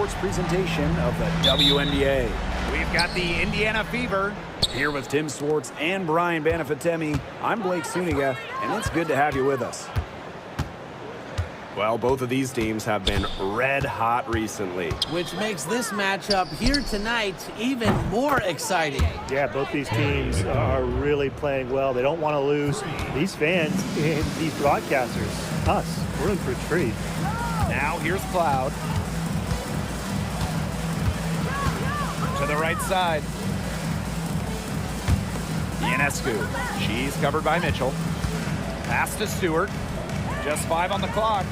Sports presentation of the WNBA. We've got the Indiana Fever. Here with Tim Swartz and Brian Banafitemi, I'm Blake Suniga, and it's good to have you with us. Well, both of these teams have been red hot recently. Which makes this matchup here tonight even more exciting. Yeah, both these teams are really playing well. They don't want to lose. These fans and these broadcasters, us, we're in for a treat. Now here's Cloud. To the right side. Ionescu. She's covered by Mitchell. Pass to Stewart. Just 5 on the clock.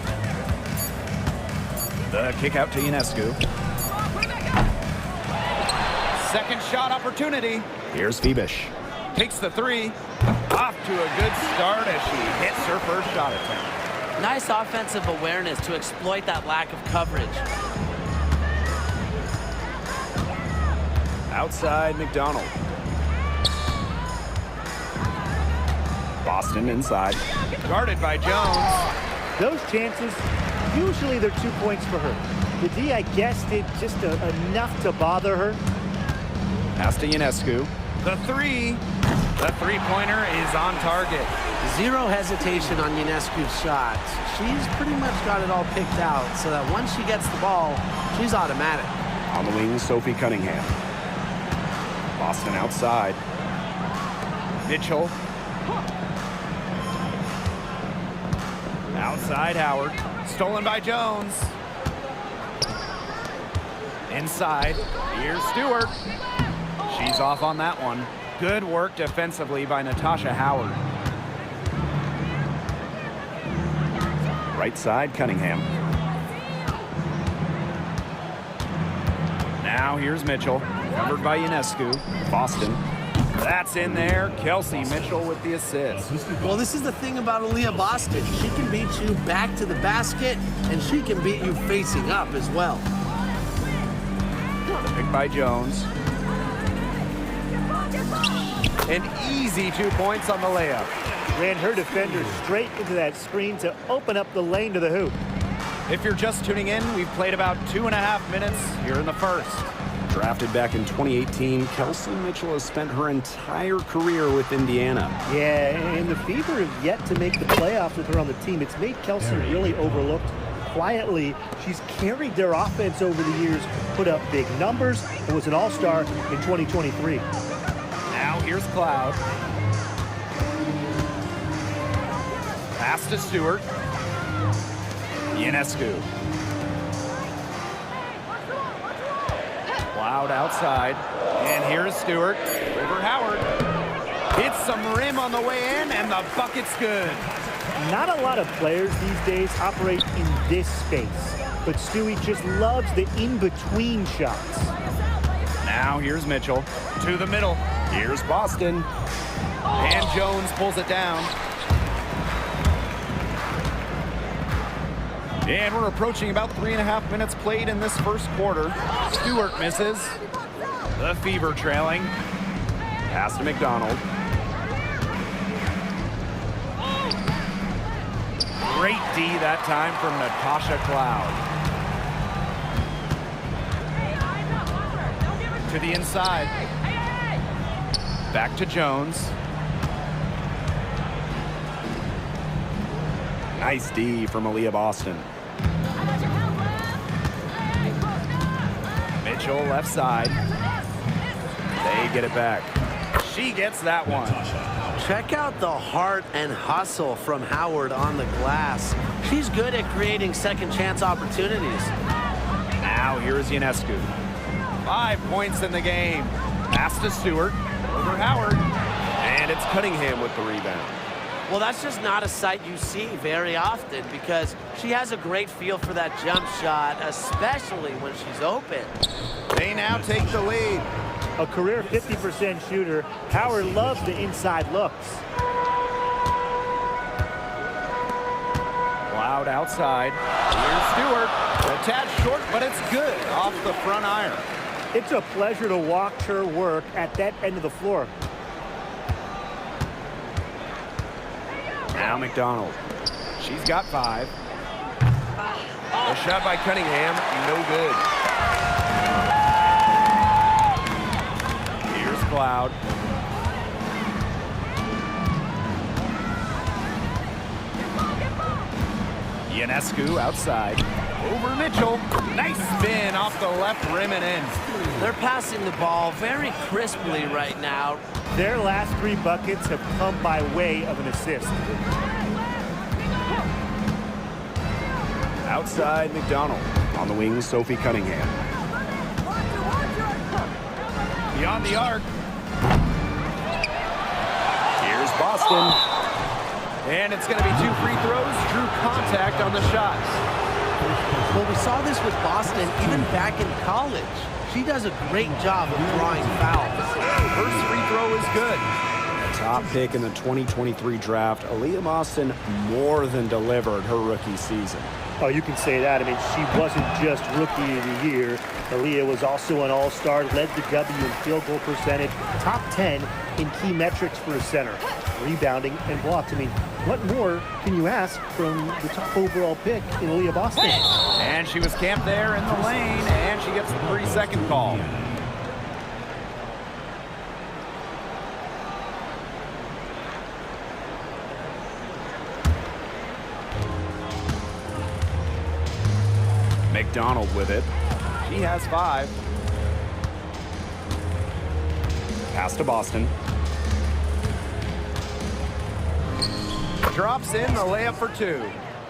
The kick out to Ionescu. Second shot opportunity. Here's Febish. Takes the 3. Off to a good start as she hits her first shot attempt. Nice offensive awareness to exploit that lack of coverage. Outside McDonald. Boston inside. Guarded by Jones. Those chances, usually they're 2 points for her. The D, I guess, did just enough to bother her. Pass to Ionescu. The 3. The three-pointer is on target. Zero hesitation on Ionescu's shot. She's pretty much got it all picked out so that once she gets the ball, she's automatic. On the wing, Sophie Cunningham. Boston outside. Mitchell. Outside Howard. Stolen by Jones. Inside. Here's Stewart. She's off on that one. Good work defensively by Natasha Howard. Right side, Cunningham. Now here's Mitchell. Covered by Ionescu. Boston. That's in there. Kelsey Mitchell with the assist. Well, this is the thing about Aaliyah Boston. She can beat you back to the basket, and she can beat you facing up as well. The pick by Jones. An easy 2 points on the layup. Ran her defender straight into that screen to open up the lane to the hoop. If you're just tuning in, we've played about 2.5 minutes here in the first. Drafted back in 2018, Kelsey Mitchell has spent her entire career with Indiana. Yeah, and the Fever have yet to make the playoffs with her on the team. It's made Kelsey really overlooked. Quietly, she's carried their offense over the years, put up big numbers, and was an all-star in 2023. Now here's Cloud. Pass to Stewart. Ionescu. Cloud outside. And here's Stewart. Over Howard. Hits some rim on the way in, and the bucket's good. Not a lot of players these days operate in this space, but Stewie just loves the in-between shots. Now here's Mitchell. To the middle. Here's Boston. And Jones pulls it down. And we're approaching about 3.5 minutes played in this first quarter. Stewart misses. The Fever trailing. Pass to McDonald. Great D that time from Natasha Cloud. To the inside. Back to Jones. Nice D from Aaliyah Boston. Mitchell left side. They get it back. She gets that one. Check out the heart and hustle from Howard on the glass. She's good at creating second chance opportunities. Now here's Ionescu. 5 points in the game. Pass to Stewart. Over Howard. And it's Cunningham with the rebound. Well, that's just not a sight you see very often because she has a great feel for that jump shot, especially when she's open. They now take the lead. A career 50% shooter, Howard loves the inside looks. Cloud outside. Here's Stewart. A tad short, but it's good off the front iron. It's a pleasure to watch her work at that end of the floor. Now McDonald. She's got 5. A shot by Cunningham, no good. Ionescu outside. Over Mitchell. Nice spin off the left rim and in. They're passing the ball very crisply right now. Their last 3 buckets have come by way of an assist. Outside McDonald. On the wing, Sophie Cunningham. Beyond the arc. Here's Boston. And it's going to be 2 free throws. Drew contact on the shots. Well, we saw this with Boston even back in college. She does a great job of drawing fouls. First free throw is good. Top pick in the 2023 draft, Aaliyah Boston more than delivered her rookie season. Oh, you can say that. I mean, she wasn't just Rookie of the Year. Aaliyah was also an all-star, led the W in field goal percentage, top 10 in key metrics for a center, rebounding and blocks. I mean, what more can you ask from the top overall pick in Aaliyah Boston? And she was camped there in the lane, and she gets the 3-second call. McDonald with it. She has 5. Pass to Boston. Drops in the layup for 2.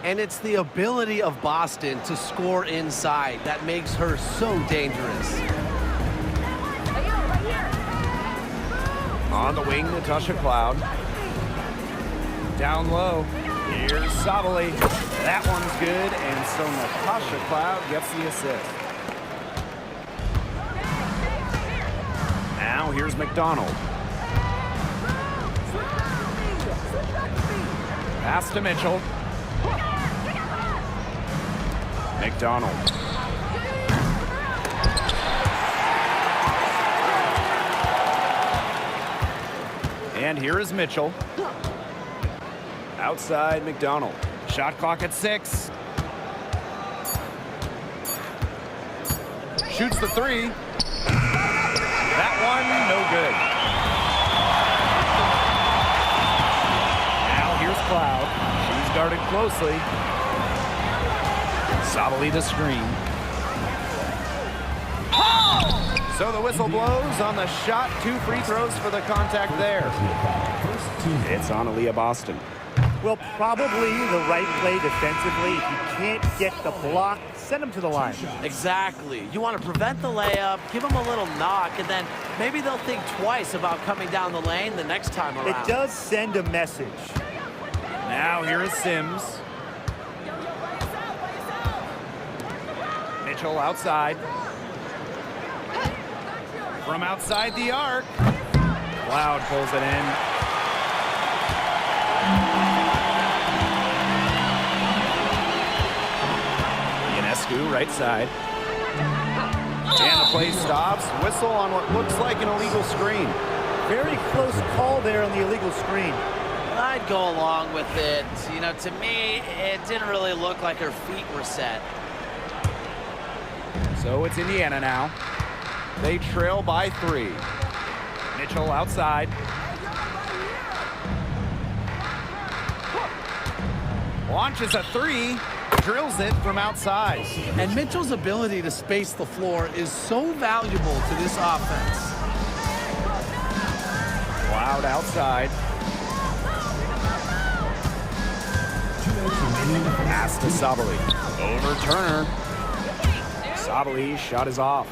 And it's the ability of Boston to score inside that makes her so dangerous. On the wing, Natasha Cloud. Down low. Here's Sabali. That one's good, and so Natasha Cloud gets the assist. Now here's McDonald. Pass to Mitchell. McDonald. And here is Mitchell. Outside McDonald. Shot clock at 6. Shoots the 3. That one, no good. Now here's Cloud. She's guarded closely. Sabali the screen. So the whistle blows on the shot. 2 free throws for the contact there. It's on Aaliyah Boston. Well, probably the right play defensively. If you can't get the block, send them to the line. Exactly. You want to prevent the layup, give them a little knock, and then maybe they'll think twice about coming down the lane the next time around. It does send a message. Now here is Sims. Mitchell outside. From outside the arc. Cloud pulls it in. Ionescu right side. And the play stops. Whistle on what looks like an illegal screen. Very close call there on the illegal screen. I'd go along with it. You know, to me, it didn't really look like her feet were set. So it's Indiana now. They trail by 3. Mitchell outside. Launches a 3. Drills it from outside. And Mitchell's ability to space the floor is so valuable to this offense. Cloud outside. Pass to Sabali. Over Turner. Sabali's shot is off.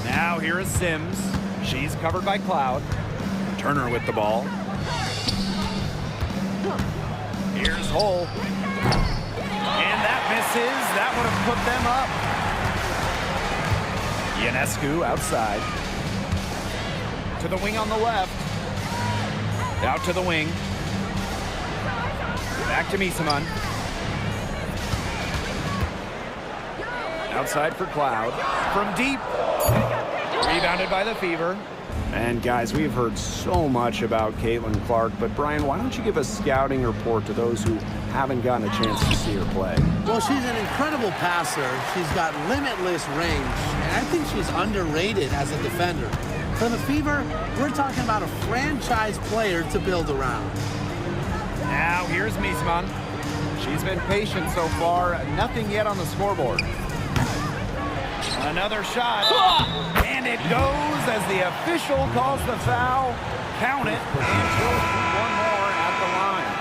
Now here is Sims. She's covered by Cloud. Turner with the ball. Here's Hull. And that misses. That would have put them up. Ionescu outside. To the wing on the left. Out to the wing. Back to Misaman. Outside for Cloud. From deep. Rebounded by the Fever. And guys, we've heard so much about Caitlin Clark, but Brian, why don't you give a scouting report to those who haven't gotten a chance to see her play? Well, she's an incredible passer. She's got limitless range, and I think she's underrated as a defender. For the Fever, we're talking about a franchise player to build around. Now here's Miesman. She's been patient so far. Nothing yet on the scoreboard. Another shot. And it goes as the official calls the foul. Count it. And she'll shoot one more at the line.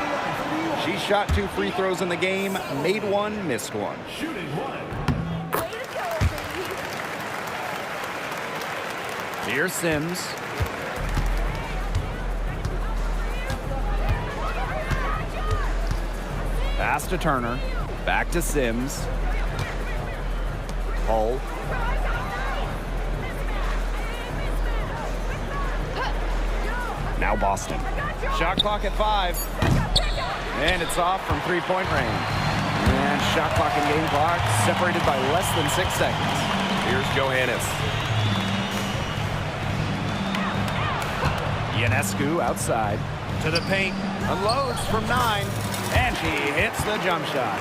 She shot 2 free throws in the game, made one, missed one. Shooting 1. Here's Sims. Pass to Turner. Back to Sims. Hull. Now Boston. Shot clock at 5. And it's off from three-point range. And shot clock and game clock separated by less than 6 seconds. Here's Johannes. Ionescu outside. To the paint. Unloads from 9. And she hits the jump shot.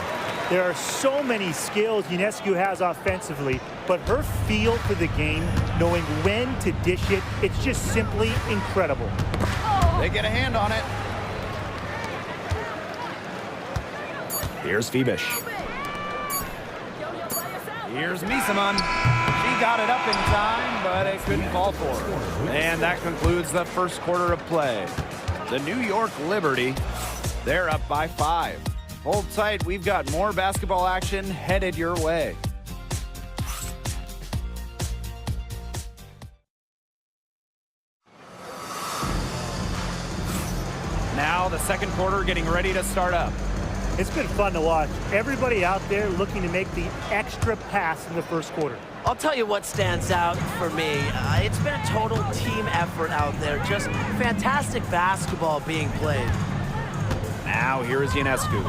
There are so many skills Ionescu has offensively, but her feel for the game, knowing when to dish it, it's just simply incredible. They get a hand on it. Here's Fibish. Here's Miesman. She got it up in time, but it couldn't fall for her. And that concludes the first quarter of play. The New York Liberty, they're up by 5. Hold tight, we've got more basketball action headed your way. Now the second quarter getting ready to start up. It's been fun to watch. Everybody out there looking to make the extra pass in the first quarter. I'll tell you what stands out for me. It's been a total team effort out there. Just fantastic basketball being played. Now here is Ionescu.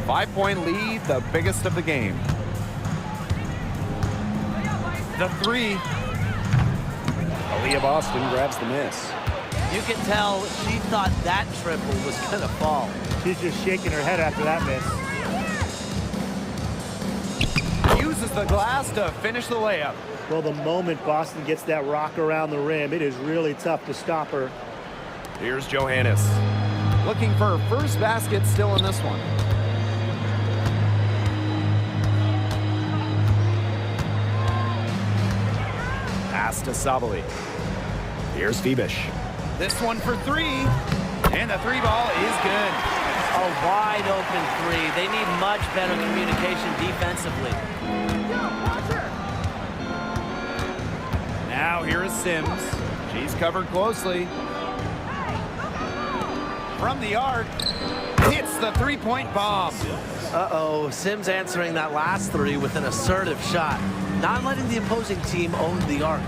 5-point lead, the biggest of the game. The 3. Aaliyah Boston grabs the miss. You can tell she thought that triple was going to fall. She's just shaking her head after that miss. Uses the glass to finish the layup. Well, the moment Boston gets that rock around the rim, it is really tough to stop her. Here's Johannes. Looking for her first basket still in this one. Pass to Sabali. Here's Fibish. This one for 3. And the 3 ball is good. A wide open 3. They need much better communication defensively. Now here is Sims. She's covered closely. From the arc, hits the 3-point bomb. Uh-oh, Sims answering that last 3 with an assertive shot, not letting the opposing team own the arc.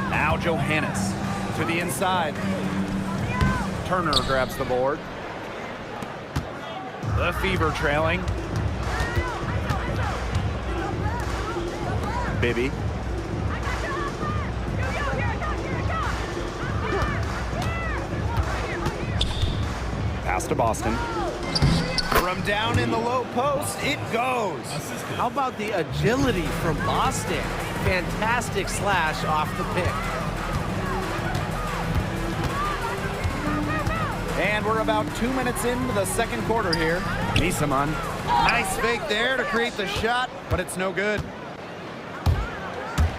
Now Johannes to the inside. Turner grabs the board. The Fever trailing. Bibby. Pass to Boston. From down in the low post, it goes. How about the agility from Boston? Fantastic slash off the pick. And we're about 2 minutes into the second quarter here. Miesman. Nice fake there to create the shot, but it's no good.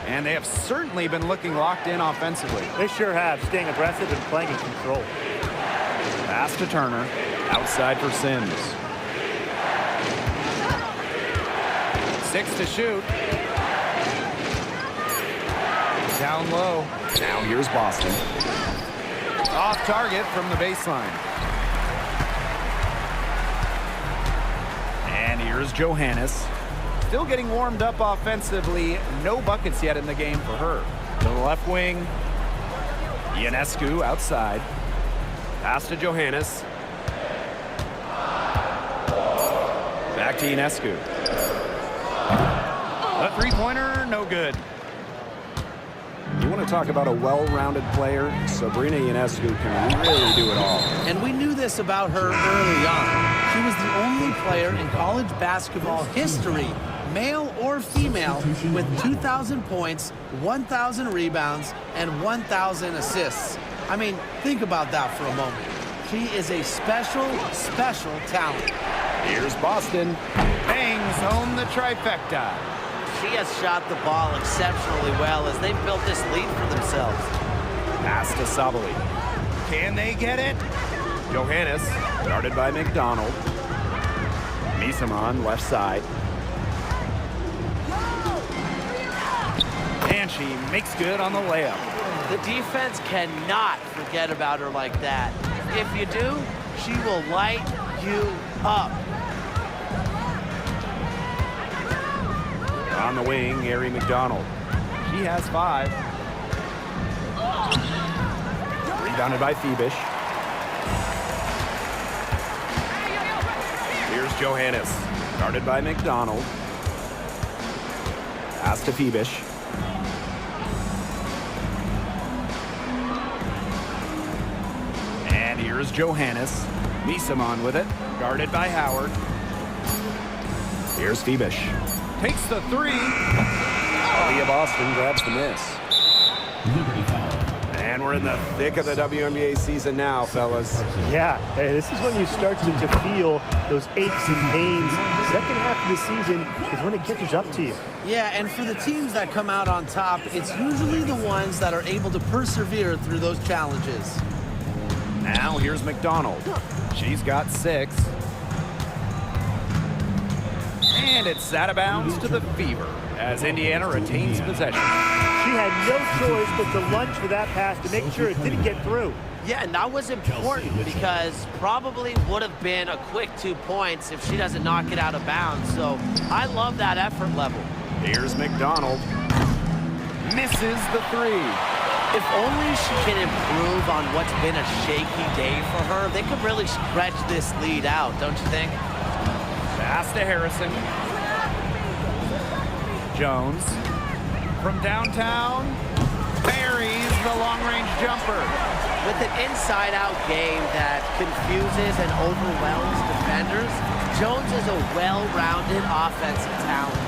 And they have certainly been looking locked in offensively. They sure have, staying aggressive and playing in control. Pass to Turner. Outside for Sims. 6 to shoot. Down low. Now here's Boston. Off target from the baseline. And here's Johannes. Still getting warmed up offensively. No buckets yet in the game for her. To the left wing. Ionescu outside. Pass to Johannes. Back to Ionescu. A three-pointer, no good. You want to talk about a well-rounded player? Sabrina Ionescu can really do it all. And we knew this about her early on. She was the only player in college basketball history, male or female, with 2,000 points, 1,000 rebounds, and 1,000 assists. I mean, think about that for a moment. She is a special, special talent. Here's Boston. Bangs home the trifecta. She has shot the ball exceptionally well as they've built this lead for themselves. Pass to Sabali. Can they get it? Johannes, guarded by McDonald. Misamon, left side. And she makes good on the layup. The defense cannot forget about her like that. If you do, she will light you up. On the wing, Gary McDonald. She has 5. Rebounded by Phoebish. Here's Johannes, guarded by McDonald. Pass to Phoebish. And here's Johannes. Misamon with it, guarded by Howard. Here's Phoebish. Takes the 3. Leah Boston grabs the miss. And we're in the thick of the WNBA season now, fellas. Yeah, hey, this is when you start to feel those aches and pains. Second half of the season is when it catches up to you. Yeah, and for the teams that come out on top, it's usually the ones that are able to persevere through those challenges. Now here's McDonald. She's got 6. And it's out of bounds to the Fever as Indiana retains possession. She had no choice but to lunge for that pass to make sure it didn't get through. Yeah, and that was important because probably would have been a quick 2 points if she doesn't knock it out of bounds. So I love that effort level. Here's McDonald. Misses the 3. If only she can improve on what's been a shaky day for her, they could really stretch this lead out, don't you think? Pass to Harrison. Jones. From downtown, buries the long-range jumper. With an inside-out game that confuses and overwhelms defenders, Jones is a well-rounded offensive talent.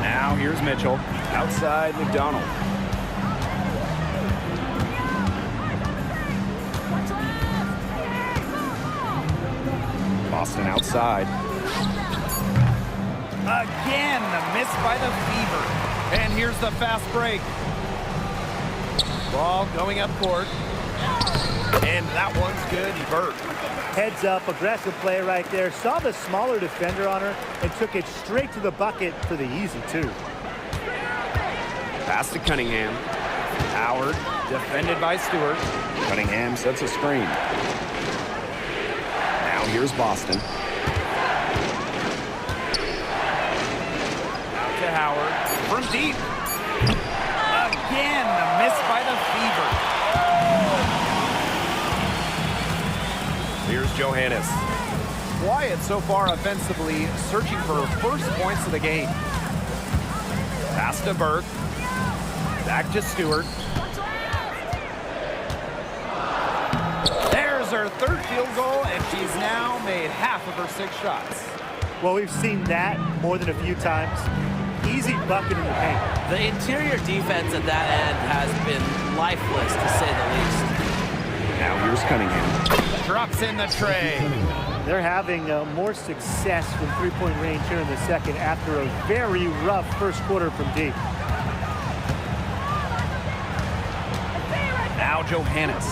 Now here's Mitchell. Outside McDonald. Boston outside. Again, the miss by the Fever. And here's the fast break. Ball going up court. And that one's good. Burt. Heads up, aggressive play right there. Saw the smaller defender on her and took it straight to the bucket for the easy 2. Pass to Cunningham. Howard, defended by Stewart. Cunningham sets a screen. Now here's Boston. Out to Howard. From deep. Again, the miss by the Fever. Here's Johannes. Quiet so far offensively, searching for her first points of the game. Pass to Burke. Back to Stewart. There's her 3rd field goal, and she's now made half of her 6 shots. Well, we've seen that more than a few times. Easy bucket in the paint. The interior defense at that end has been lifeless, to say the least. Now here's Cunningham. Drops in the tray. They're having more success from three-point range here in the second after a very rough first quarter from deep. Now Johannes.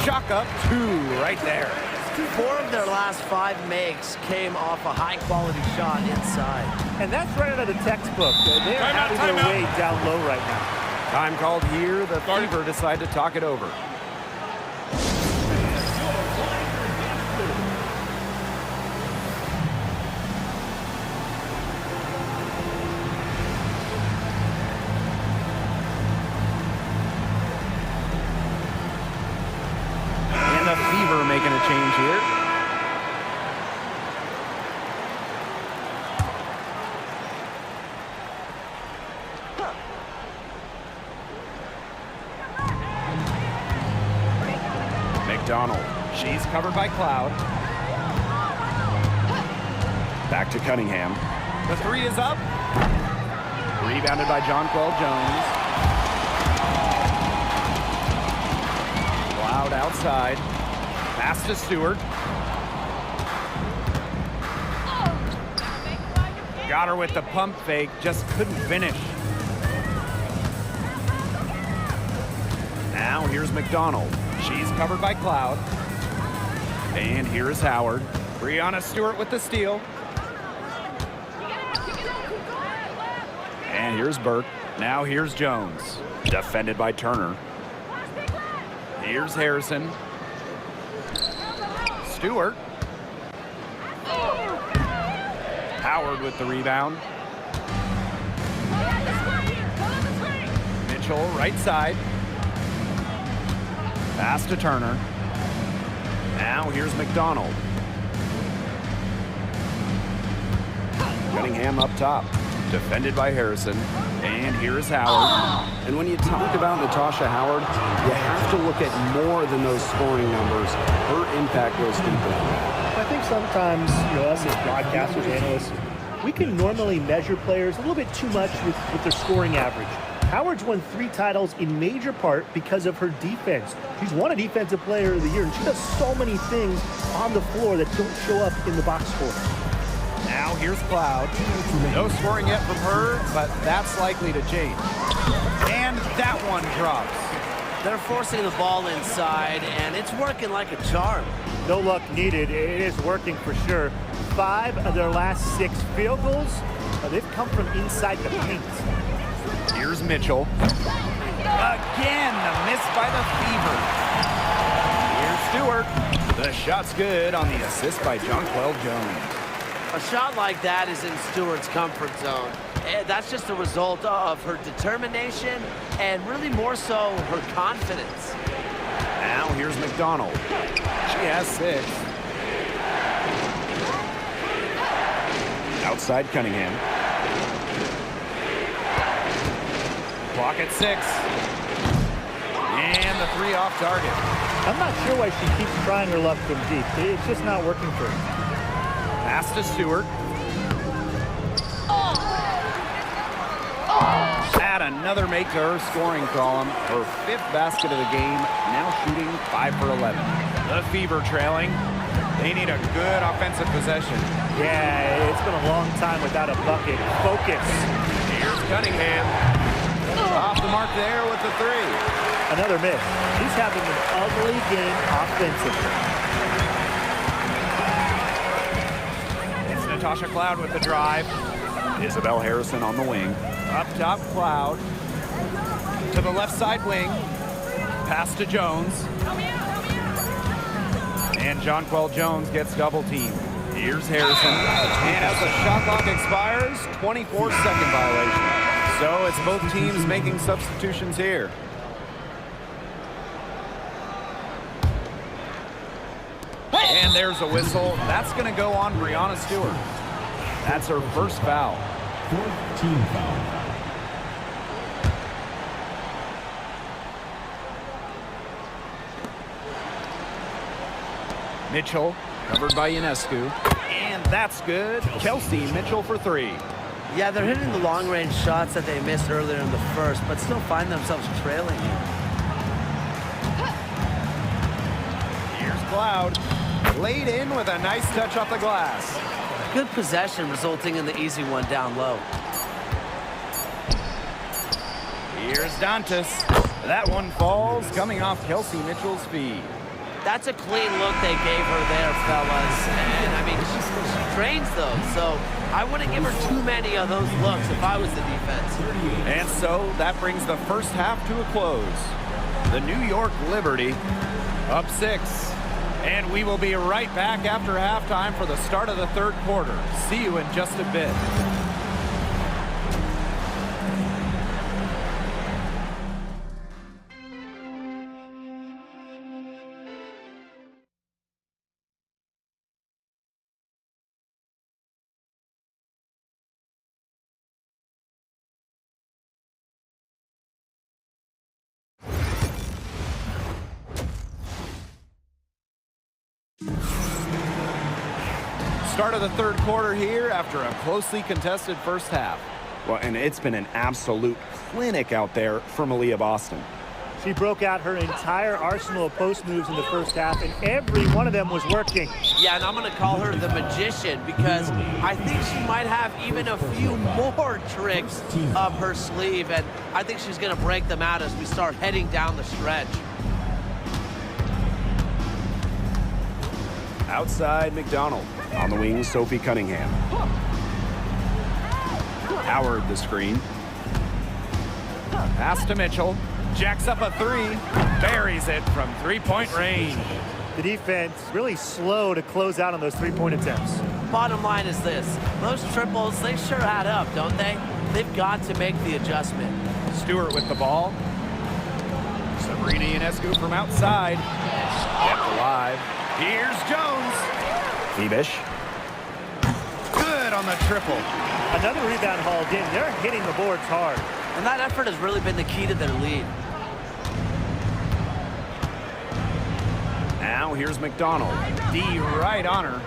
Chalk up 2 right there. 4 of their last 5 makes came off a high-quality shot inside. And that's right out of the textbook. They're having their way down low right now. Time called here. The Fever decide to talk it over. And the Fever making a change here. McDonald. She's covered by Cloud. Back to Cunningham. The 3 is up. Rebounded by Jonquel Jones. outside. Pass to Stewart. Got her with the pump fake, just couldn't finish. Now here's McDonald. She's covered by Cloud. And here is Howard. Brianna Stewart with the steal. And here's Burke. Now here's Jones. Defended by Turner. Here's Harrison. Stewart. Howard with the rebound. Mitchell, right side. Pass to Turner. Now here's McDonald. Cunningham up top. Defended by Harrison. And here's Howard. And when you talk about Natasha Howard, you have to look at more than those scoring numbers. Her impact goes deeper. I think sometimes, us as broadcasters, analysts, we can normally measure players a little bit too much with their scoring average. Howard's won 3 titles in major part because of her defense. She's won a Defensive Player of the Year, and she does so many things on the floor that don't show up in the box score. Now here's Cloud. No scoring yet from her, but that's likely to change. And that one drops. They're forcing the ball inside, and it's working like a charm. No luck needed. It is working for sure. 5 of their last 6 field goals, they've come from inside the paint. Here's Mitchell. Again, the miss by the Fever. Here's Stewart. The shot's good on the assist by Jonquel Jones. A shot like that is in Stewart's comfort zone. That's just a result of her determination and really more so her confidence. Now here's McDonald. She has 6. Outside Cunningham. Clock at 6. And the 3 off target. I'm not sure why she keeps trying her luck from deep. It's just not working for her. Pass to Stewart. Add another make to her scoring column. Her 5th basket of the game, now shooting 5 for 11. The Fever trailing. They need a good offensive possession. Yeah, it's been a long time without a bucket. Focus. Here's Cunningham. Off the mark there with the 3. Another miss. He's having an ugly game offensively. It's Natasha Cloud with the drive. Isabel Harrison on the wing. Up top, Cloud. To the left side wing. Pass to Jones. And Jonquel Jones gets double teamed. Here's Harrison. And as the shot clock expires, 24-second violation. So it's both teams making substitutions here. And there's a whistle. That's going to go on Brianna Stewart. That's her first foul. 4th team foul. Mitchell, covered by Ionescu. And that's good. Kelsey Mitchell for 3. Yeah, they're hitting the long-range shots that they missed earlier in the first, but still find themselves trailing here. Here's Cloud. Laid in with a nice touch off the glass. Good possession resulting in the easy one down low. Here's Dantas. That one falls, coming off Kelsey Mitchell's feet. That's a clean look they gave her there, fellas. And, I mean, she trains those, so I wouldn't give her too many of those looks if I was the defense. And so that brings the first half to a close. The New York Liberty up 6. And we will be right back after halftime for the start of the 3rd quarter. See you in just a bit. Start of the 3rd quarter here after a closely contested first half. Well, and it's been an absolute clinic out there for Malia Boston. She broke out her entire arsenal of post moves in the first half, and every one of them was working. Yeah, and I'm going to call her the magician because I think she might have even a few more tricks up her sleeve, and I think she's going to break them out as we start heading down the stretch. Outside McDonald. On the wing, Sophie Cunningham. Howard the screen. Pass to Mitchell. Jacks up a three. Buries it from three-point range. The defense really slow to close out on those three-point attempts. Bottom line is this. Those triples, they sure add up, don't they? They've got to make the adjustment. Stewart with the ball. Sabrina Ionescu from outside. Kept alive. Here's Jones. Ebish. Good on the triple. Another rebound hauled in. They're hitting the boards hard. And that effort has really been the key to their lead. Now here's McDonald. D right on her.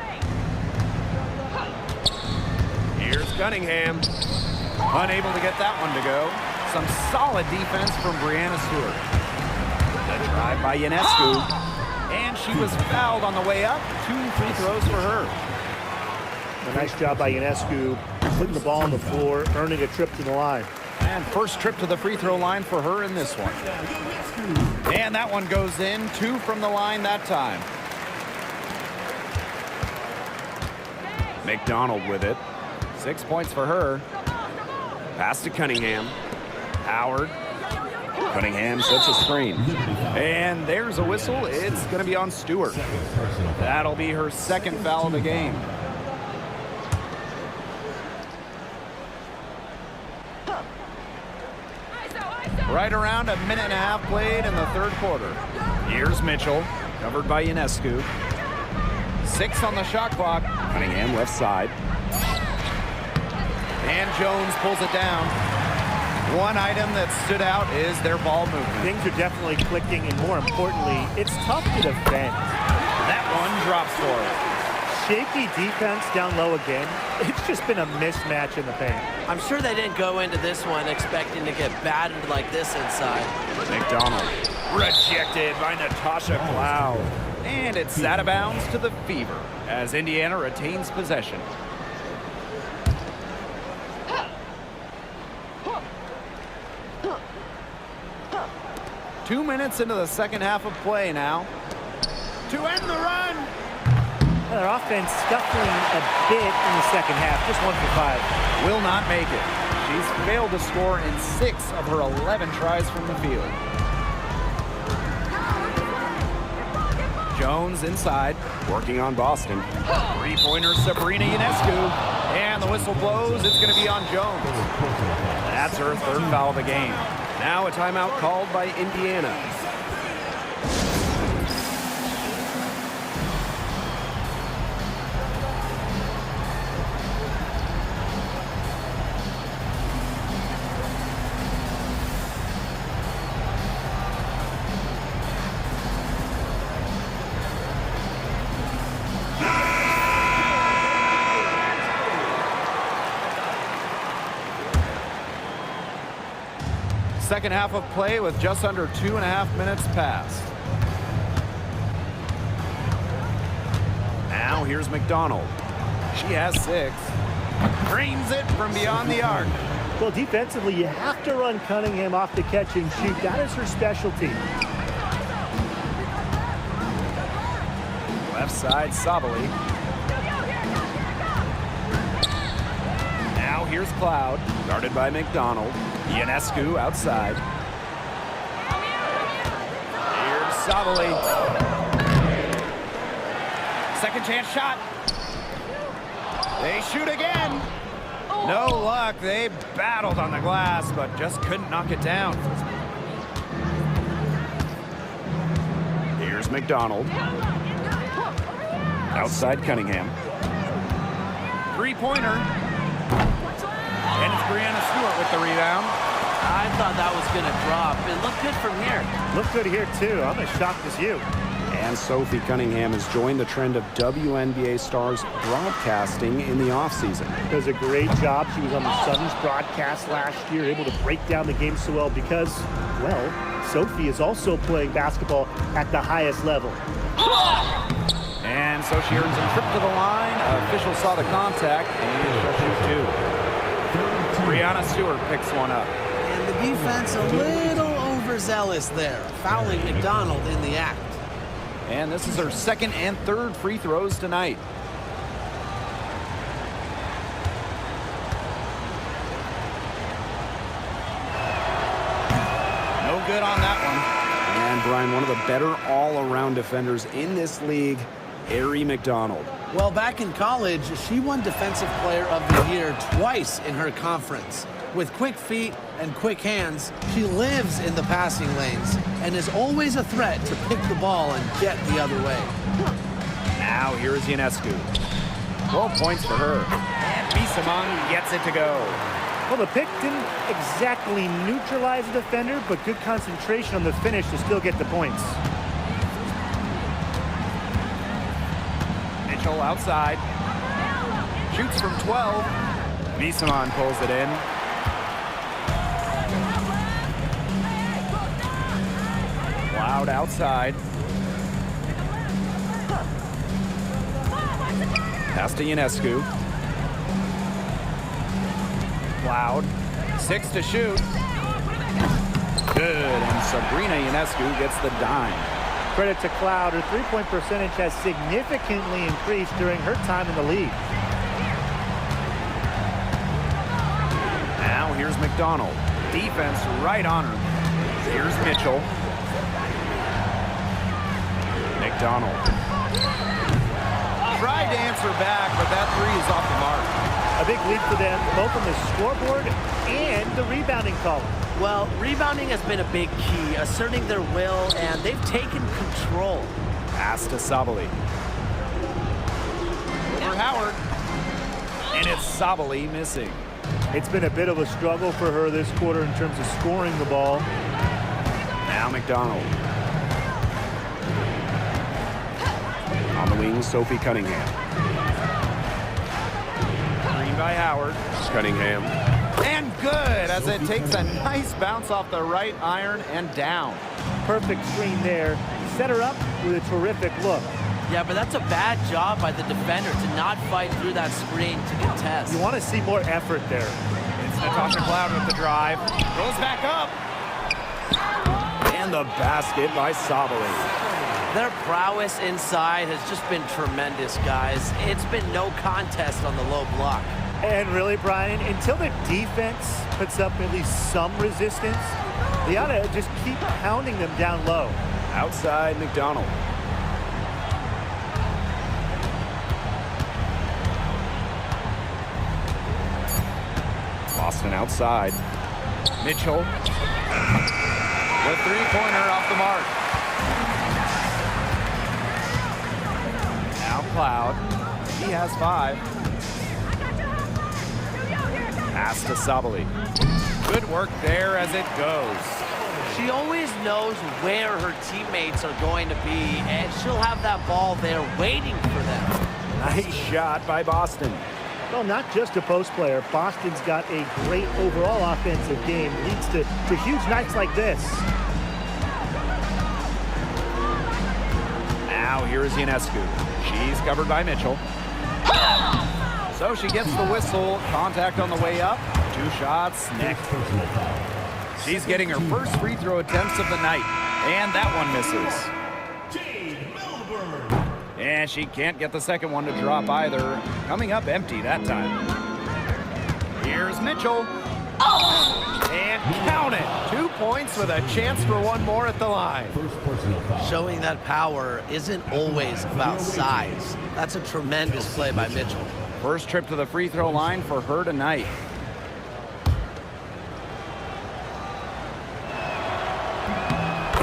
Here's Cunningham. Unable to get that one to go. Some solid defense from Brianna Stewart. The drive by Ionescu. And she was fouled on the way up. 2 free throws for her. A nice job by Ionescu putting the ball on the floor, earning a trip to the line. And first trip to the free throw line for her in this one. And that one goes in. 2 from the line that time. McDonald with it. 6 points for her. Pass to Cunningham. Howard. Cunningham sets a screen. And there's a whistle. It's going to be on Stewart. That'll be her second foul of the game. Right around a minute and a half played in the third quarter. Here's Mitchell, covered by Ionescu. 6 on the shot clock. Cunningham left side. And Jones pulls it down. One item that stood out is their ball movement. Things are definitely clicking, and more importantly, it's tough to defend. That one drops for it. Shaky defense down low again. It's just been a mismatch in the paint. I'm sure they didn't go into this one expecting to get battered like this inside. McDonald rejected by Natasha Cloud. And it's out of bounds to the Fever as Indiana retains possession. Two minutes into the second half of play now. To end the run. Their offense scuffling a bit in the second half, just 1 for 5. Will not make it. She's failed to score in 6 of her 11 tries from the field. Jones inside, working on Boston. Three-pointer Sabrina Ionescu. And the whistle blows. It's going to be on Jones. That's her third foul of the game. Now a timeout called by Indiana. Second half of play with just under 2.5 minutes passed. Now here's McDonald. She has 6. Drains it from beyond the arc. Well, defensively, you have to run Cunningham off the catch and shoot. That is her specialty. Left side, Sabali. Now here's Cloud, guarded by McDonald. Ionescu outside. Here's Sabali. Second chance shot. They shoot again. No luck. They battled on the glass, but just couldn't knock it down. Here's McDonald. Outside Cunningham. Three-pointer. And it's Brianna Stewart with the rebound. I thought that was going to drop. It looked good from here. Looked good here, too. I'm as shocked as you. And Sophie Cunningham has joined the trend of WNBA stars broadcasting in the offseason. Does a great job. She was on the Suns broadcast last year, able to break down the game so well because, well, Sophie is also playing basketball at the highest level. And so she earns a trip to the line. Official saw the contact, and she'll shoot two. Brianna Stewart picks one up. And the defense a little overzealous there, fouling McDonald in the act. And this is her second and third free throws tonight. No good on that one. And Brian, one of the better all-around defenders in this league, Arie McDonald. Well, back in college, she won Defensive Player of the Year twice in her conference. With quick feet and quick hands, she lives in the passing lanes and is always a threat to pick the ball and get the other way. Now here is Ionescu. 12 points for her. And Bisamon gets it to go. Well, the pick didn't exactly neutralize the defender, but good concentration on the finish to still get the points. Mitchell outside. Shoots from 12. Bisamon pulls it in. Loud outside. Pass to Ionescu. Loud. 6 to shoot. Good. And Sabrina Ionescu gets the dime. Credit to Cloud. Her three-point percentage has significantly increased during her time in the league. Now here's McDonald. Defense right on her. Here's Mitchell. McDonald. Tried to answer back, but that three is off the mark. A big lead for them, both on the scoreboard and the rebounding column. Well, rebounding has been a big key, asserting their will, and they've taken control. Pass to Sabali. Over Howard. And it's Sabali missing. It's been a bit of a struggle for her this quarter in terms of scoring the ball. Now McDonald. On the wing, Sophie Cunningham. Green by Howard. Cunningham. And good, as it takes a nice bounce off the right iron and down. Perfect screen there. Set her up with a terrific look. Yeah, but that's a bad job by the defender to not fight through that screen to contest. You want to see more effort there. It's Natasha Cloud with the drive. Goes back up. And the basket by Sabali. Their prowess inside has just been tremendous, guys. It's been no contest on the low block. And really, Brian, until the defense puts up at least some resistance, they ought to just keep pounding them down low. Outside McDonald. Boston outside. Mitchell. The three-pointer off the mark. Now Cloud. He has 5. Pass to Sabali. Good work there as it goes. She always knows where her teammates are going to be, and she'll have that ball there waiting for them. Nice shot by Boston. Well, not just a post player. Boston's got a great overall offensive game. Leads to huge nights like this. Now here is Ionescu. She's covered by Mitchell. So she gets the whistle. Contact on the way up. 2 shots. Nick. She's getting her first free throw attempts of the night. And that one misses. And she can't get the second one to drop either. Coming up empty that time. Here's Mitchell. And count it. 2 points with a chance for one more at the line. Showing that power isn't always about size. That's a tremendous play by Mitchell. First trip to the free throw line for her tonight.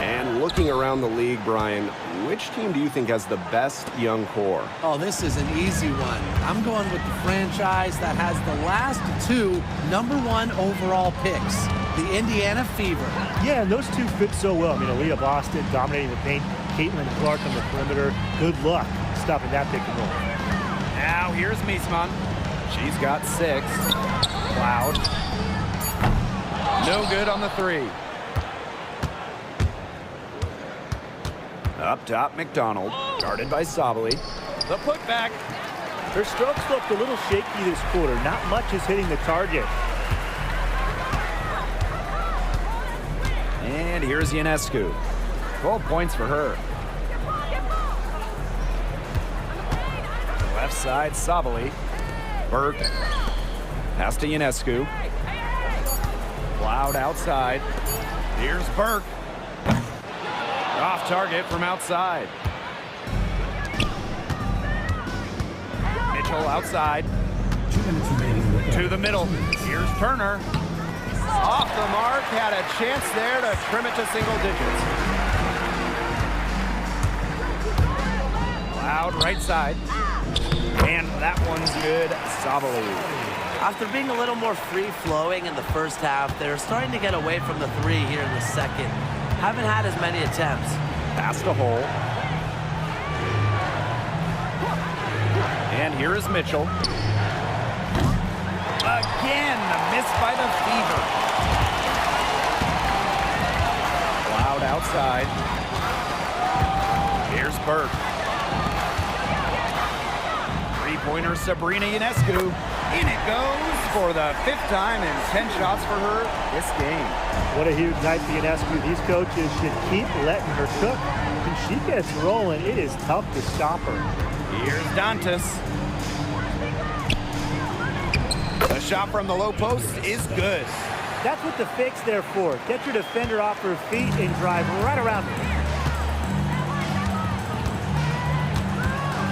And looking around the league, Brian, which team do you think has the best young core? Oh, this is an easy one. I'm going with the franchise that has the last 2 #1 overall picks, the Indiana Fever. Yeah, and those two fit so well. I mean, Aaliyah Boston dominating the paint. Caitlin Clark on the perimeter. Good luck stopping that pick and roll. Now here's Miesman. She's got 6. Cloud. No good on the 3. Up top, McDonald. Guarded by Sabali. The putback. Her strokes looked a little shaky this quarter. Not much is hitting the target. And here's Ionescu. 12 points for her. Left side, Sabali. Burke. Pass to Ionescu. Cloud outside. Here's Burke. Off target from outside. Mitchell outside. 2 minutes remaining. To the middle. Here's Turner. Off the mark. Had a chance there to trim it to single digits. Cloud right side. And that one's good. Sabali. After being a little more free-flowing in the first half, they're starting to get away from the 3 here in the second. Haven't had as many attempts. Pass to Hole. And here is Mitchell. Again, the miss by the Fever. Cloud outside. Here's Burke. Three-pointer Sabrina Ionescu. In it goes for the 5th time and 10 shots for her this game. What a huge night for Ionescu. These coaches should keep letting her cook. When she gets rolling, it is tough to stop her. Here's Dantas. The shot from the low post is good. That's what the fake's there for. Get your defender off her feet and drive right around her.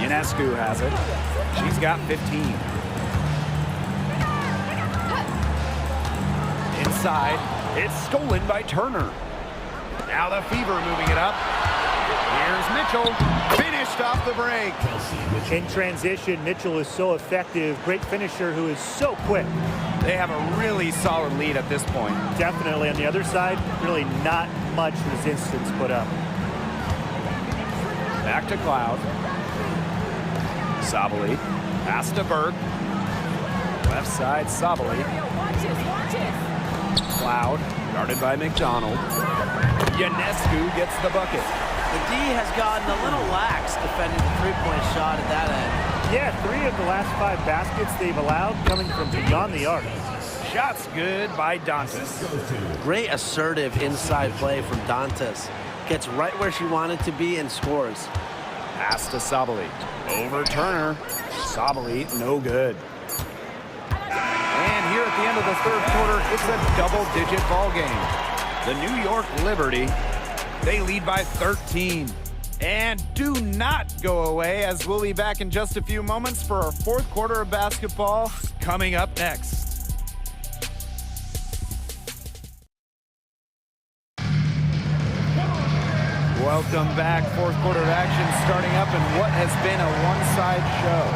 Ionescu has it. She's got 15. Inside, it's stolen by Turner. Now the Fever moving it up. Here's Mitchell, finished off the break. In transition, Mitchell is so effective. Great finisher who is so quick. They have a really solid lead at this point. Definitely on the other side, really not much resistance put up. Back to Cloud. Sabali, pass to Burke. Left side, Sabali. Cloud, guarded by McDonald. Ionescu gets the bucket. The D has gotten a little lax defending the three-point shot at that end. Yeah, 3 of the last 5 baskets they've allowed coming from beyond the arc. Shots good by Dantas. Great assertive inside play from Dantas. Gets right where she wanted to be and scores. Pass to Sabali. Over Turner. Sabali, no good. And here at the end of the 3rd quarter, it's a double-digit ball game. The New York Liberty, they lead by 13. And do not go away, as we'll be back in just a few moments for our 4th quarter of basketball coming up next. Welcome back. 4th quarter of action starting up in what has been a one-side show.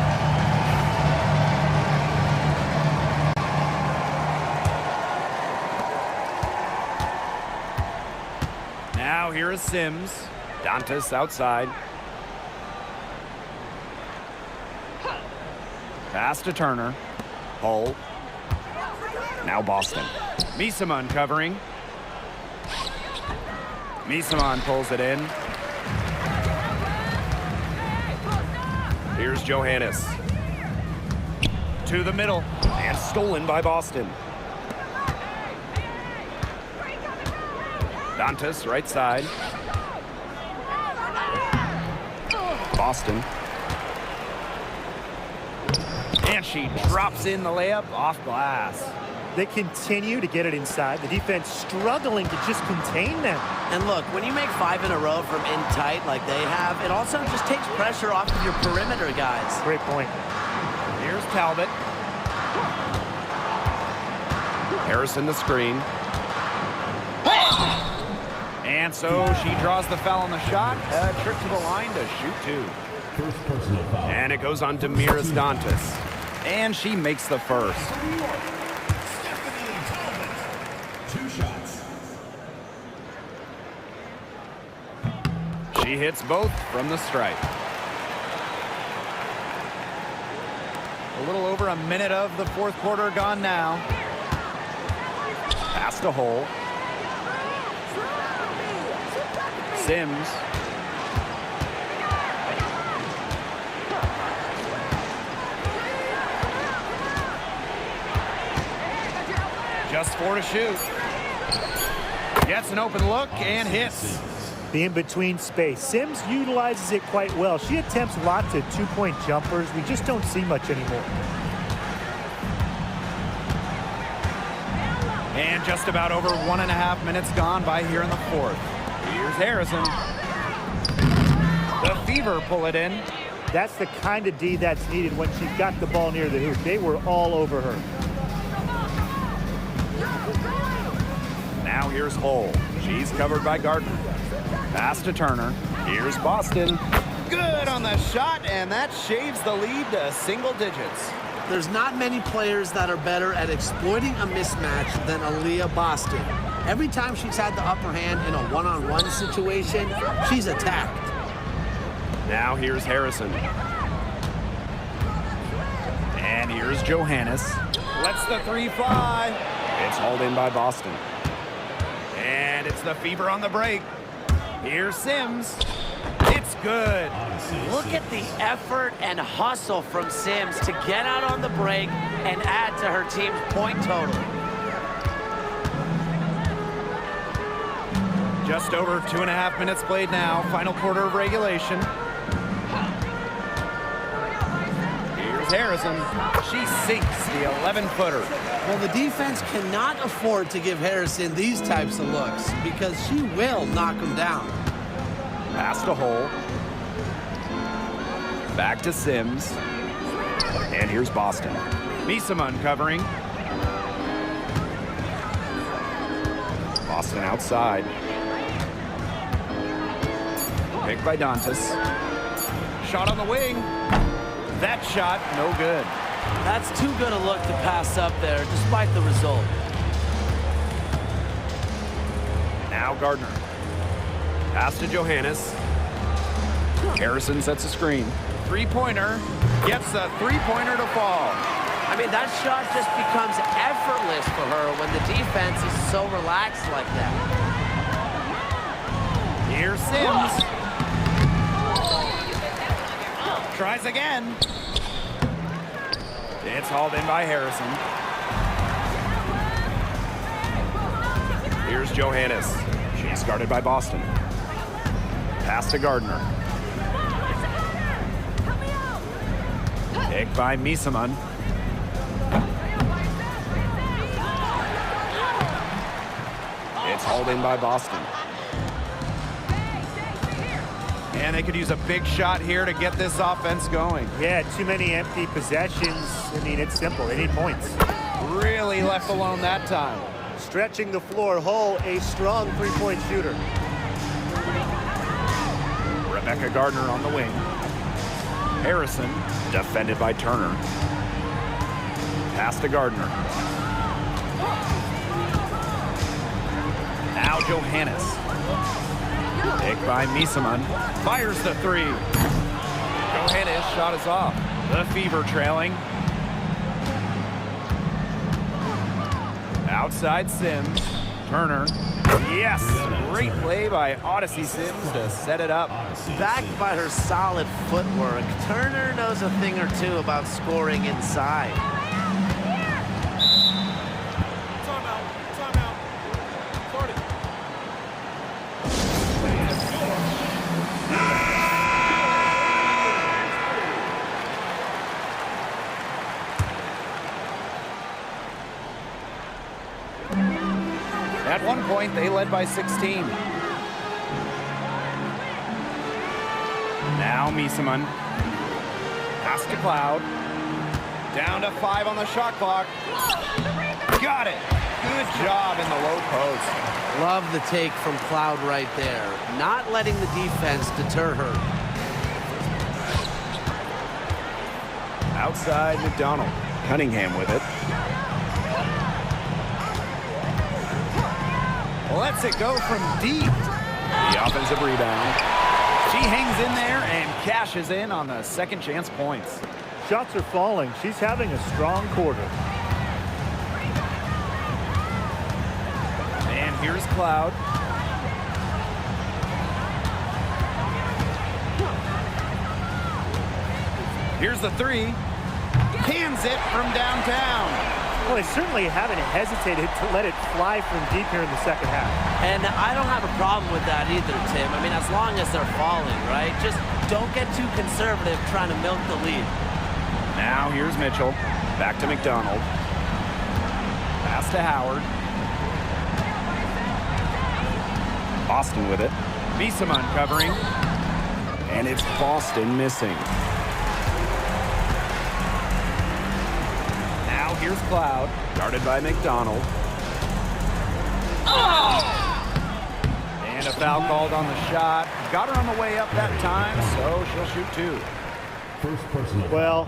Now here is Sims. Dantas outside. Pass to Turner. Hull. Now Boston. Miesman covering. Miesman pulls it in. Here's Johannes. To the middle. And stolen by Boston. Dantas, right side. Boston. And she drops in the layup off glass. They continue to get it inside. The defense struggling to just contain them. And look, when you make 5 in a row from in tight like they have, it also just takes pressure off of your perimeter guys. Great point. Here's Talbot. Harrison the screen. And so she draws the foul on the shot. A trip to the line to shoot 2. First personal foul. And it goes on to Miras Dantas. And she makes the first. 2 shots. She hits both from the stripe. A little over a minute of the fourth quarter gone now. Pass to Hole. Sims. Just 4 to shoot. Gets an open look and hits. The in-between space. Sims utilizes it quite well. She attempts lots of two-point jumpers. We just don't see much anymore. And just about over 1.5 minutes gone by here in the fourth. Here's Harrison. The Fever pull it in. That's the kind of D that's needed when she's got the ball near the hoop. They were all over her. Now here's Hole. She's covered by Gardner. Pass to Turner. Here's Boston. Good on the shot, and that shaves the lead to single digits. There's not many players that are better at exploiting a mismatch than Aaliyah Boston. Every time she's had the upper hand in a one-on-one situation, she's attacked. Now here's Harrison. And here's Johannes. Lets the three fly. It's hauled in by Boston. And it's the Fever on the break. Here's Sims. It's good. Look at the effort and hustle from Sims to get out on the break and add to her team's point total. Just over 2.5 minutes played now. Final quarter of regulation. Here's Harrison. She sinks the 11-footer. Well, the defense cannot afford to give Harrison these types of looks because she will knock him down. Pass to Hole. Back to Sims. And here's Boston. Misama uncovering. Boston outside. Picked by Dantas. Shot on the wing. That shot, no good. That's too good a look to pass up there, despite the result. Now Gardner. Pass to Johannes. Harrison sets a screen. Three-pointer. Gets a three-pointer to fall. I mean, that shot just becomes effortless for her when the defense is so relaxed like that. Here's Sims. Tries again. It's hauled in by Harrison. Here's Johannes. She's guarded by Boston. Pass to Gardner. Picked by Misama. It's hauled in by Boston. And they could use a big shot here to get this offense going. Yeah, too many empty possessions. I mean, it's simple. They need points. Really left alone that time. Stretching the floor. Hull, a strong three-point shooter. Rebecca Gardner on the wing. Harrison, defended by Turner. Pass to Gardner. Now Johannes. Picked by Misama. Fires the three. Johannes shot is off. The Fever trailing. Outside Sims. Turner. Yes! Great play by Odyssey Sims to set it up. Backed by her solid footwork, Turner knows a thing or two about scoring inside. At one point, they led by 16. Now Misama. Pass to Cloud. Down to 5 on the shot clock. Got it. Good job in the low post. Love the take from Cloud right there. Not letting the defense deter her. Outside McDonald. Cunningham with it. Lets it go from deep. The offensive rebound. She hangs in there and cashes in on the second chance points. Shots are falling. She's having a strong quarter. And here's Cloud. Here's the three. Cans it from downtown. Well, they certainly haven't hesitated to let it fly from deep here in the second half. And I don't have a problem with that either, Tim. I mean, as long as they're falling, right? Just don't get too conservative trying to milk the lead. Now here's Mitchell. Back to McDonald. Pass to Howard. Boston with it. Beeson uncovering. And it's Boston missing. Now here's Cloud. Guarded by McDonald. Oh! And a foul called on the shot. Got her on the way up that time, so she'll shoot two. First personal. Well,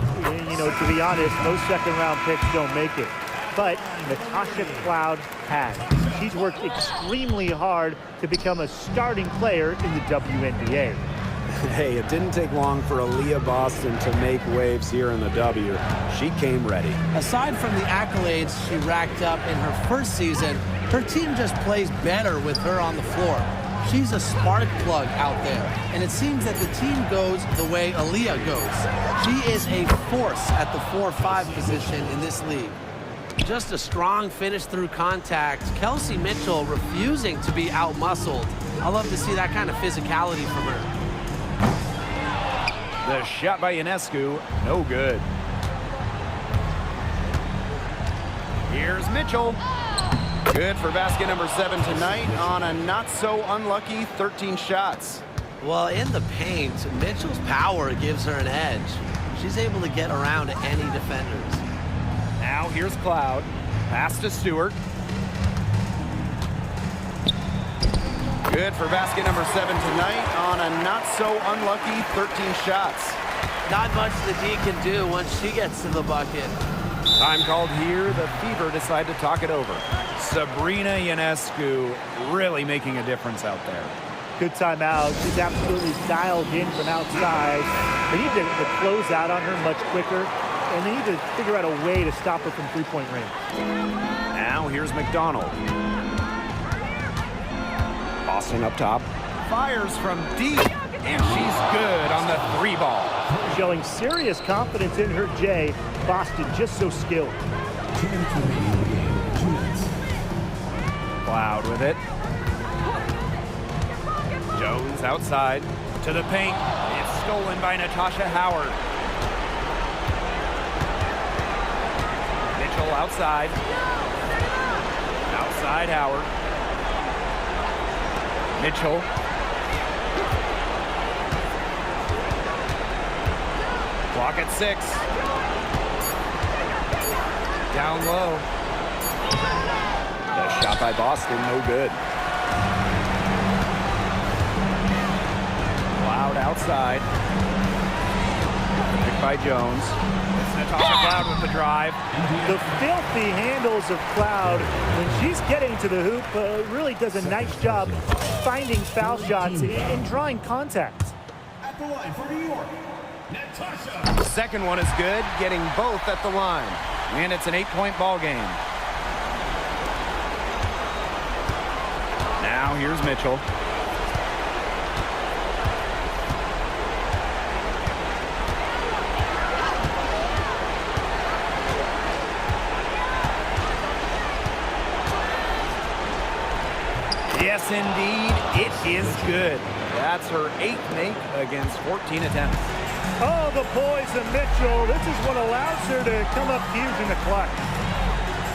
you know, to be honest, most second-round picks don't make it. But Natasha Cloud has. She's worked extremely hard to become a starting player in the WNBA. Hey, it didn't take long for Aaliyah Boston to make waves here in the W. She came ready. Aside from the accolades she racked up in her first season, her team just plays better with her on the floor. She's a spark plug out there, and it seems that the team goes the way Aaliyah goes. She is a force at the 4-5 position in this league. Just a strong finish through contact. Kelsey Mitchell refusing to be out-muscled. I love to see that kind of physicality from her. The shot by Ionescu, no good. Here's Mitchell. Good for basket number 7 tonight on a not-so-unlucky 13 shots. Well, in the paint, Mitchell's power gives her an edge. She's able to get around any defenders. Now here's Cloud. Pass to Stewart. Good for basket number 7 tonight on a not-so-unlucky 13 shots. Not much the D can do once she gets to the bucket. Time called here. The Fever decide to talk it over. Sabrina Ionescu really making a difference out there. Good timeout. She's absolutely dialed in from outside. They need to close out on her much quicker, and they need to figure out a way to stop her from three-point range. Now here's McDonald. Boston up top. Fires from deep, and she's good on the 3 ball. Showing serious confidence in her J. Boston just so skilled. 2 minutes remaining in the game. 2 minutes. Cloud with it. Jones outside to the paint. It's stolen by Natasha Howard. Mitchell outside. Outside Howard. Mitchell. Clock at 6. Down low. The shot by Boston, no good. Cloud outside. Picked by Jones. It's Natasha Cloud with the drive. The filthy handles of Cloud when she's getting to the hoop really does a nice job finding foul shots and drawing contact. At the line for New York, Natasha. The second one is good, getting both at the line. And it's an 8-point ball game. Now here's Mitchell. Yes, indeed, it is good. That's her 8th make against 14 attempts. Oh, the boys of Mitchell. This is what allows her to come up huge in the clutch.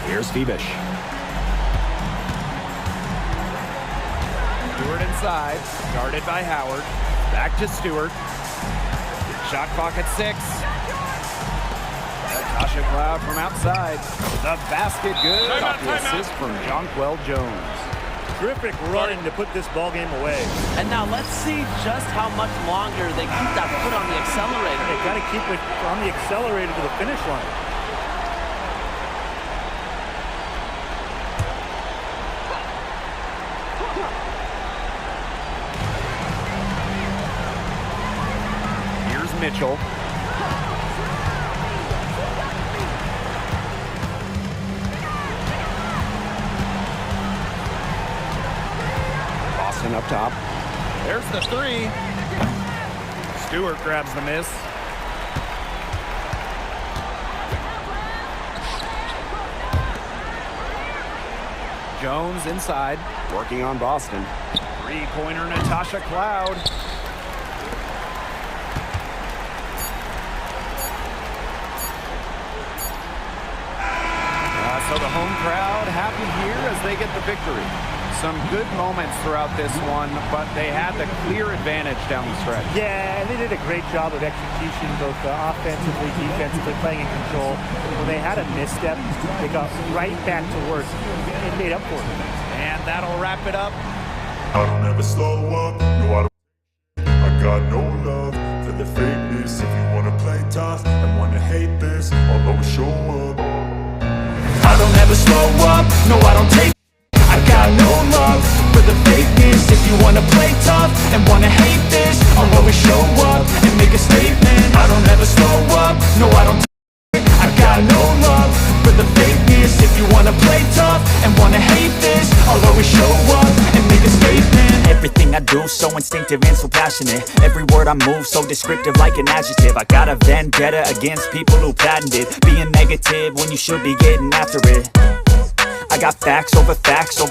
Here's Febish. Stewart inside, guarded by Howard. Back to Stewart. Shot clock at 6. Natasha Cloud from outside. The basket good. Off the assist from Jonquel Jones. Terrific running to put this ball game away. And now let's see just how much longer they keep that foot on the accelerator. They got to keep it on the accelerator to the finish line. Mitchell. Boston up top. There's the three. Stewart grabs the miss. Jones inside, working on Boston. Three-pointer, Natasha Cloud. So the home crowd happy here as they get the victory. Some good moments throughout this one, but they had the clear advantage down the stretch. Yeah, and they did a great job of execution, both offensively, defensively, playing in control. When they had a misstep, they got right back to work and made up for it. And that'll wrap it up. I don't ever slow up, no I got no love for the fakeness. If you wanna play tough and wanna hate this, I'll always show up. I don't ever slow up, no I don't take. I got no love for the fakeness. If you wanna play tough and wanna hate this, I'll always show up and make a statement. I don't ever slow up, no I don't take. I got no love for the fakeness. If you wanna play tough and wanna hate this, I'll always show up and make a statement. Everything I do so instinctive and so passionate. Every word I move so descriptive like an adjective. I got a vendetta against people who patented being negative when you should be getting after it. I got facts over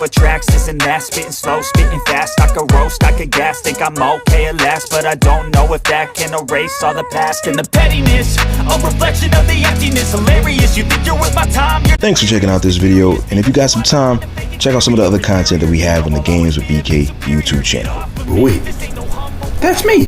tracks, this and that. Spitting slow, spitting fast. I could roast, I could gas. Think I'm okay at last, but I don't know if that can erase all the past. And the pettiness, a reflection of the emptiness. Hilarious, you think you're worth my time. Thanks for checking out this video, and if you got some time, check out some of the other content that we have on the Games with BK YouTube channel. Wait, that's me.